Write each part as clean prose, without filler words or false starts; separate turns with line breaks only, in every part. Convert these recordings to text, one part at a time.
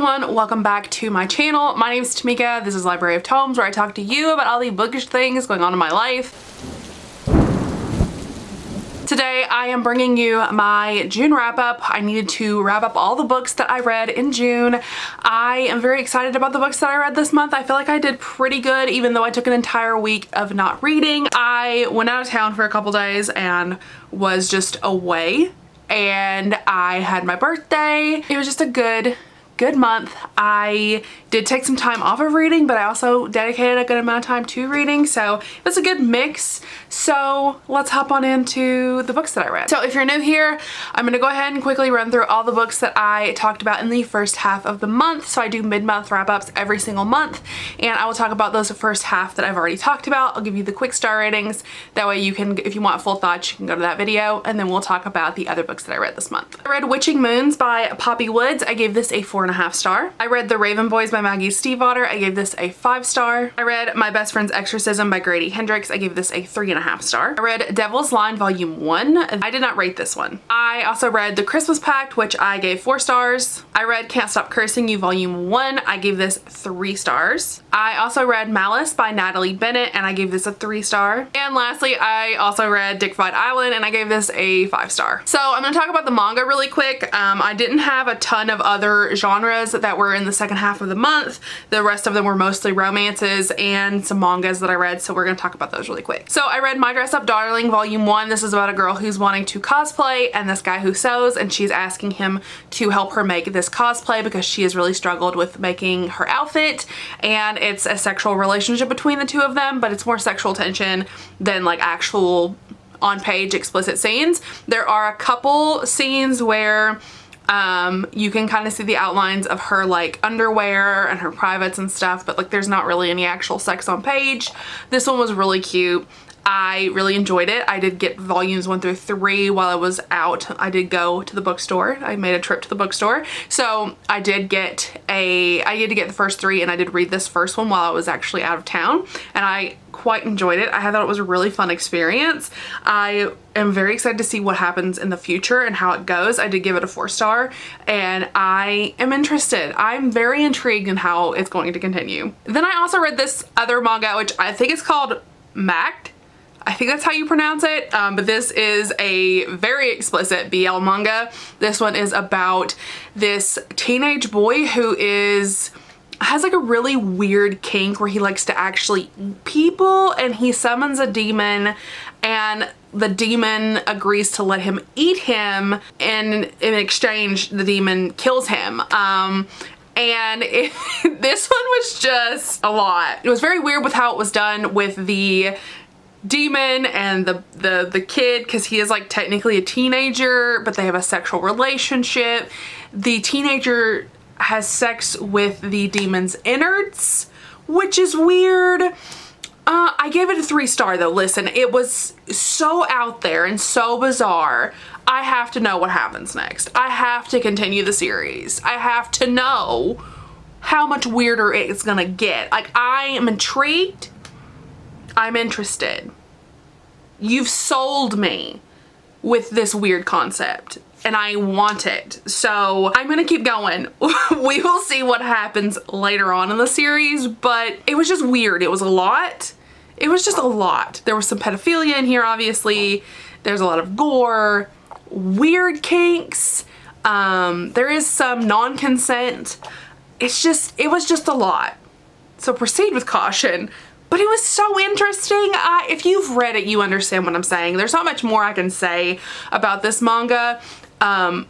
everyone, welcome back to my channel. My name is Tamika. This is Library of Tomes, where I talk to you about all the bookish things going on in my life. Today I am bringing you my June wrap up. I needed to wrap up all the books that I read in June. I am very excited about the books that I read this month. I feel like I did pretty good even though I took an entire week of not reading. I went out of town for a couple days and was just away, and I had my birthday. It was just a good month. I did take some time off of reading, but I also dedicated a good amount of time to reading, so it was a good mix. So let's hop on into the books that I read. So if you're new here, I'm gonna go ahead and quickly run through all the books that I talked about in the first half of the month. So I do mid-month wrap-ups every single month, and I will talk about those first half that I've already talked about. I'll give you the quick star ratings. That way you can, if you want full thoughts, you can go to that video, and then we'll talk about the other books that I read this month. I read Witching Moons by Poppy Woods. I gave this a 4.5 star. I read The Raven Boys by Maggie Stiefvater. I gave this a 5 star. I read My Best Friend's Exorcism by Grady Hendrix. I gave this a 3.5 star. I read Devil's Line Volume 1. I did not rate this one. I also read The Christmas Pact, which I gave 4 stars. I read Can't Stop Cursing You Volume 1. I gave this 3 stars. I also read Malice by Natalie Bennett, and I gave this a 3 star. And lastly, I also read Dickified Island, and I gave this a 5 star. So I'm gonna talk about the manga really quick. I didn't have a ton of other genres that were in the second half of the month. The rest of them were mostly romances and some mangas that I read, so we're gonna talk about those really quick. So I read My Dress Up Daughterling Volume 1. This is about a girl who's wanting to cosplay and this guy who sews, and she's asking him to help her make this cosplay because she has really struggled with making her outfit, and it's a sexual relationship between the two of them, but it's more sexual tension than like actual on-page explicit scenes. There are a couple scenes where you can kind of see the outlines of her like underwear and her privates and stuff, but like there's not really any actual sex on page. This one was really cute. I really enjoyed it. I did get volumes 1 through 3 while I was out. I did go to the bookstore. I made a trip to the bookstore. So I did get the first 3, and I did read this first one while I was actually out of town, and I quite enjoyed it. I thought it was a really fun experience. I am very excited to see what happens in the future and how it goes. I did give it a 4 star, and I am interested. I'm very intrigued in how it's going to continue. Then I also read this other manga, which I think is called Macked. I think that's how you pronounce it, but this is a very explicit BL manga. This one is about this teenage boy who has like a really weird kink where he likes to actually eat people, and he summons a demon, and the demon agrees to let him eat him, and in exchange the demon kills him. This one was just a lot. It was very weird with how it was done with the demon and the kid, because he is like technically a teenager, but they have a sexual relationship. The teenager has sex with the demon's innards, which is weird. I gave it a 3 star though. Listen, it was so out there and so bizarre. I have to know what happens next. I have to continue the series. I have to know how much weirder it's gonna get. Like, I am intrigued. I'm interested. You've sold me with this weird concept, and I want it. So I'm gonna keep going. We will see what happens later on in the series, but it was just weird. It was a lot. It was just a lot. There was some pedophilia in here, obviously. There's a lot of gore, weird kinks. There is some non-consent. It was just a lot. So proceed with caution. But it was so interesting. If you've read it, you understand what I'm saying. There's not much more I can say about this manga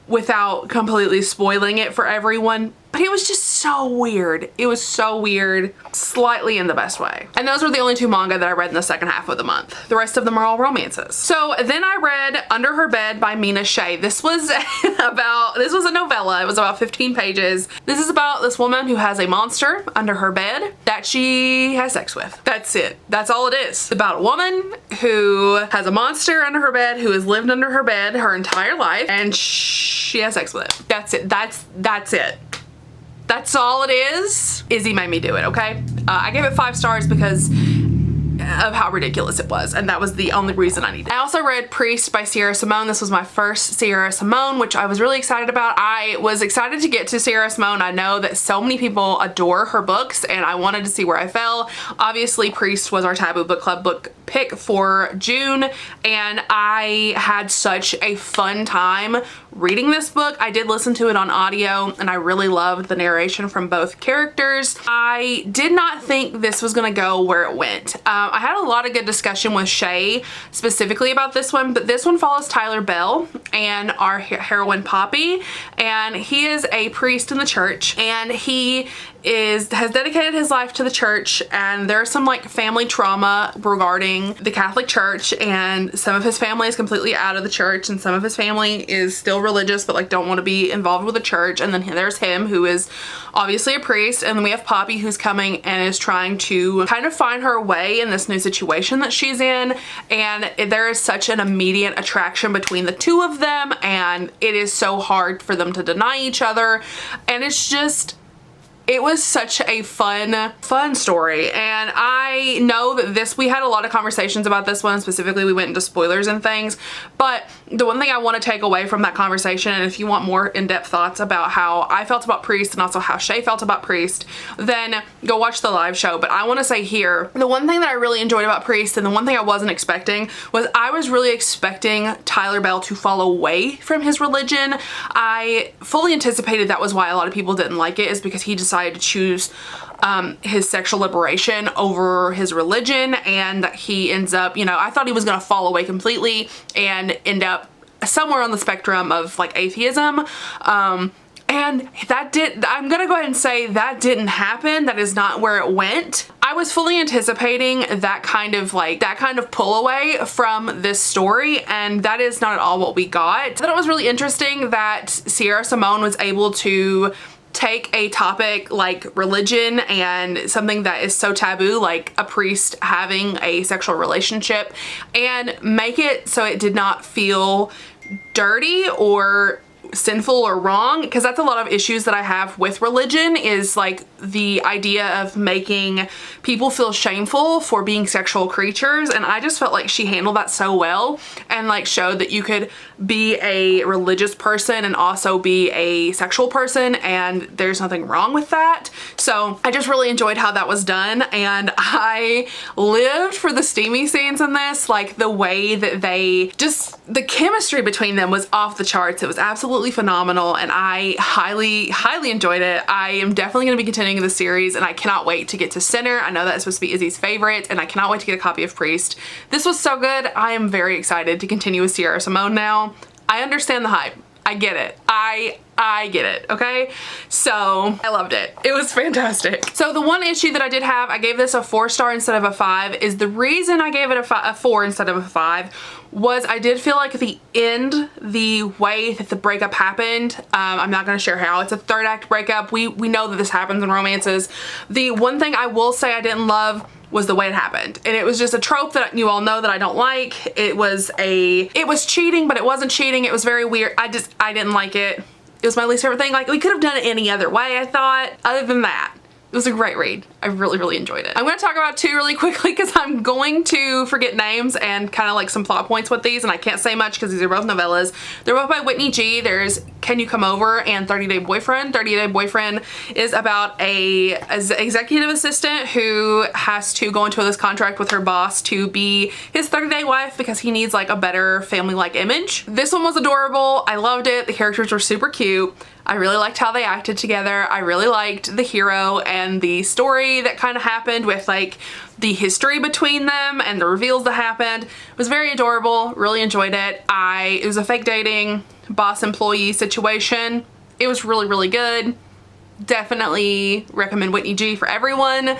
without completely spoiling it for everyone. But it was just so weird. It was so weird, slightly in the best way. And those were the only 2 manga that I read in the second half of the month. The rest of them are all romances. So then I read Under Her Bed by Mina Shea. This was a novella. It was about 15 pages. This is about this woman who has a monster under her bed that she has sex with. That's it. That's all it is. It's about a woman who has a monster under her bed, who has lived under her bed her entire life, and she has sex with it. That's it. That's it. That's all it is. Izzy made me do it, okay? I gave it 5 stars because of how ridiculous it was, and that was the only reason I needed it. I also read Priest by Sierra Simone. This was my first Sierra Simone, which I was really excited about. I was excited to get to Sierra Simone. I know that so many people adore her books, and I wanted to see where I fell. Obviously, Priest was our Taboo Book Club book pick for June, and I had such a fun time reading this book. I did listen to it on audio, and I really loved the narration from both characters. I did not think this was gonna go where it went. I had a lot of good discussion with Shay specifically about this one, but this one follows Tyler Bell and our heroine Poppy, and he is a priest in the church, and he has dedicated his life to the church, and there's some like family trauma regarding the Catholic Church, and some of his family is completely out of the church, and some of his family is still religious but like don't want to be involved with the church. And then there's him, who is obviously a priest, and then we have Poppy, who's coming and is trying to kind of find her way in this new situation that she's in, and there is such an immediate attraction between the two of them, and it is so hard for them to deny each other, and it was such a fun story. And I know that we had a lot of conversations about this one. Specifically, we went into spoilers and things, but the one thing I want to take away from that conversation, and if you want more in-depth thoughts about how I felt about Priest and also how Shay felt about Priest, then go watch the live show. But I want to say here, the one thing that I really enjoyed about Priest, and the one thing I wasn't expecting, was I was really expecting Tyler Bell to fall away from his religion. I fully anticipated that was why a lot of people didn't like it, is because he decided to choose his sexual liberation over his religion, and he ends up, you know, I thought he was gonna fall away completely and end up somewhere on the spectrum of like atheism, and I'm gonna go ahead and say that didn't happen. That is not where it went. I was fully anticipating that kind of pull away from this story, and that is not at all what we got. I thought it was really interesting that Sierra Simone was able to take a topic like religion and something that is so taboo, like a priest having a sexual relationship, and make it so it did not feel dirty or sinful or wrong, because that's a lot of issues that I have with religion, is like the idea of making people feel shameful for being sexual creatures. And I just felt like she handled that so well, and like showed that you could be a religious person and also be a sexual person, and there's nothing wrong with that. So I just really enjoyed how that was done, and I lived for the steamy scenes in this. Like the way that the chemistry between them was off the charts. It was absolutely phenomenal, and I highly enjoyed it. I am definitely going to be continuing the series, and I cannot wait to get to Sinner. I know that is supposed to be Izzy's favorite, and I cannot wait to get a copy of Priest. This was so good. I am very excited to continue with Sierra Simone now. I understand the hype. I get it. I get it, okay? So I loved it. It was fantastic. So the one issue that I did have, I gave this a 4-star instead of a 5, is the reason I gave it a 4 instead of a 5 was I did feel like the way that the breakup happened, I'm not gonna share how. It's a 3rd act breakup. We know that this happens in romances. The one thing I will say I didn't love was the way it happened, and it was just a trope that you all know that I don't like. It was cheating, but it wasn't cheating. It was very weird. I didn't like it. It was my least favorite thing. Like, we could have done it any other way, I thought. Other than that, it was a great read. I really enjoyed it. I'm gonna talk about 2 really quickly because I'm going to forget names and kind of like some plot points with these, and I can't say much because these are both novellas. They're both by Whitney G. There's Can You Come Over and 30 Day Boyfriend. 30 Day Boyfriend is about an executive assistant who has to go into this contract with her boss to be his 30-day wife because he needs like a better family-like image. This one was adorable. I loved it. The characters were super cute. I really liked how they acted together. I really liked the hero and the story that kind of happened with like the history between them and the reveals that happened. It was very adorable. Really enjoyed it. It was a fake dating boss employee situation. It was really good. Definitely recommend Whitney G for everyone.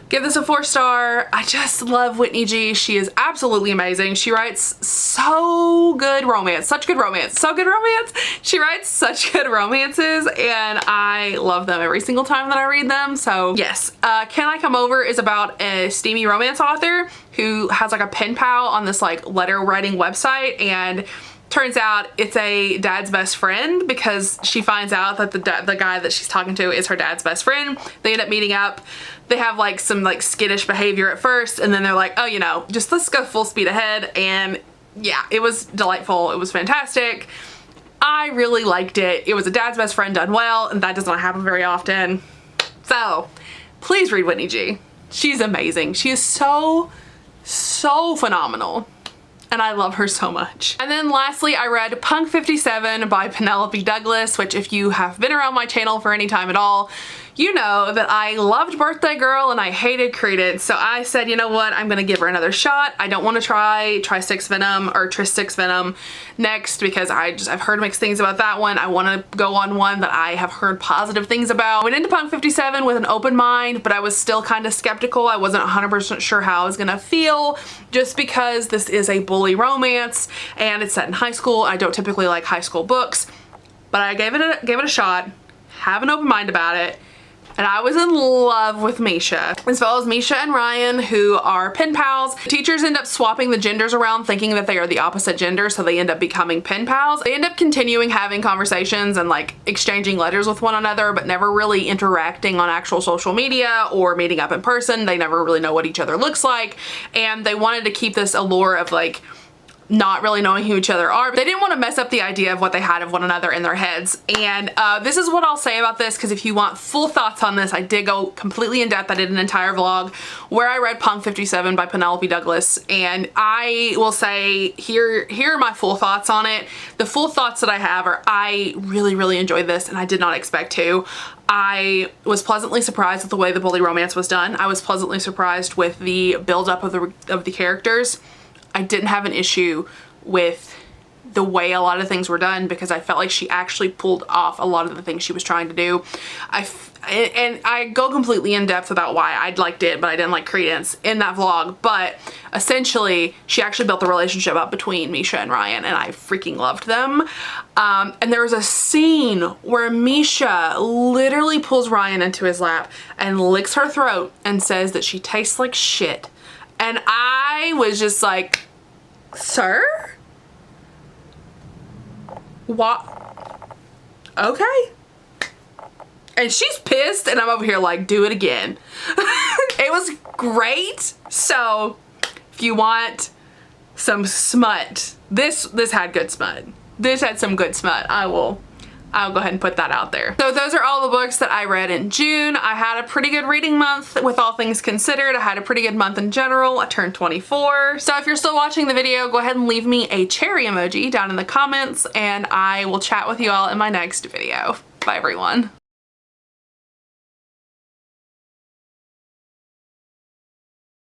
Give this a 4-star. I just love Whitney G. She is absolutely amazing. She writes so good romance, such good romance, so good romance. She writes such good romances, and I love them every single time that I read them. So yes, Can I Come Over is about a steamy romance author who has like a pen pal on this like letter writing website, and Turns out it's a dad's best friend because she finds out that the guy that she's talking to is her dad's best friend. They end up meeting up. They have like some like skittish behavior at first, and then they're like, oh, you know, just let's go full speed ahead. And yeah, it was delightful. It was fantastic. I really liked it. It was a dad's best friend done well, and that does not happen very often. So please read Whitney G. She's amazing. She is so phenomenal. And I love her so much. And then lastly, I read Punk 57 by Penelope Douglas, which if you have been around my channel for any time at all, you know that I loved Birthday Girl and I hated Credence. So I said, you know what, I'm gonna give her another shot. I don't want to try Tri-Six Venom or Tris-Six Venom next because I've heard mixed things about that one. I want to go on one that I have heard positive things about. I went into Punk 57 with an open mind, but I was still kind of skeptical. I wasn't 100% sure how I was gonna feel just because this is a bully romance and it's set in high school. I don't typically like high school books, but I gave it a shot, have an open mind about it. And I was in love with Misha, as well as Misha and Ryan, who are pen pals. Teachers end up swapping the genders around, thinking that they are the opposite gender, so they end up becoming pen pals. They end up continuing having conversations and like exchanging letters with one another, but never really interacting on actual social media or meeting up in person. They never really know what each other looks like, and they wanted to keep this allure of like not really knowing who each other are. But they didn't want to mess up the idea of what they had of one another in their heads. And this is what I'll say about this, because if you want full thoughts on this, I did go completely in depth. I did an entire vlog where I read Punk 57 by Penelope Douglas, and I will say here are my full thoughts on it. The full thoughts that I have are I really enjoyed this, and I did not expect to. I was pleasantly surprised with the way the bully romance was done. I was pleasantly surprised with the build-up of the characters. I didn't have an issue with the way a lot of things were done because I felt like she actually pulled off a lot of the things she was trying to do. And I go completely in depth about why I liked it, but I didn't like Credence in that vlog. But essentially, she actually built the relationship up between Misha and Ryan, and I freaking loved them. And there was a scene where Misha literally pulls Ryan into his lap and licks her throat and says that she tastes like shit. And I was just like, sir? What? Okay. And she's pissed, and I'm over here like, do it again. It was great. So if you want some smut, this had good smut. This had some good smut. I'll go ahead and put that out there. So those are all the books that I read in June. I had a pretty good reading month with all things considered. I had a pretty good month in general. I turned 24. So if you're still watching the video, go ahead and leave me a cherry emoji down in the comments, and I will chat with you all in my next video. Bye everyone.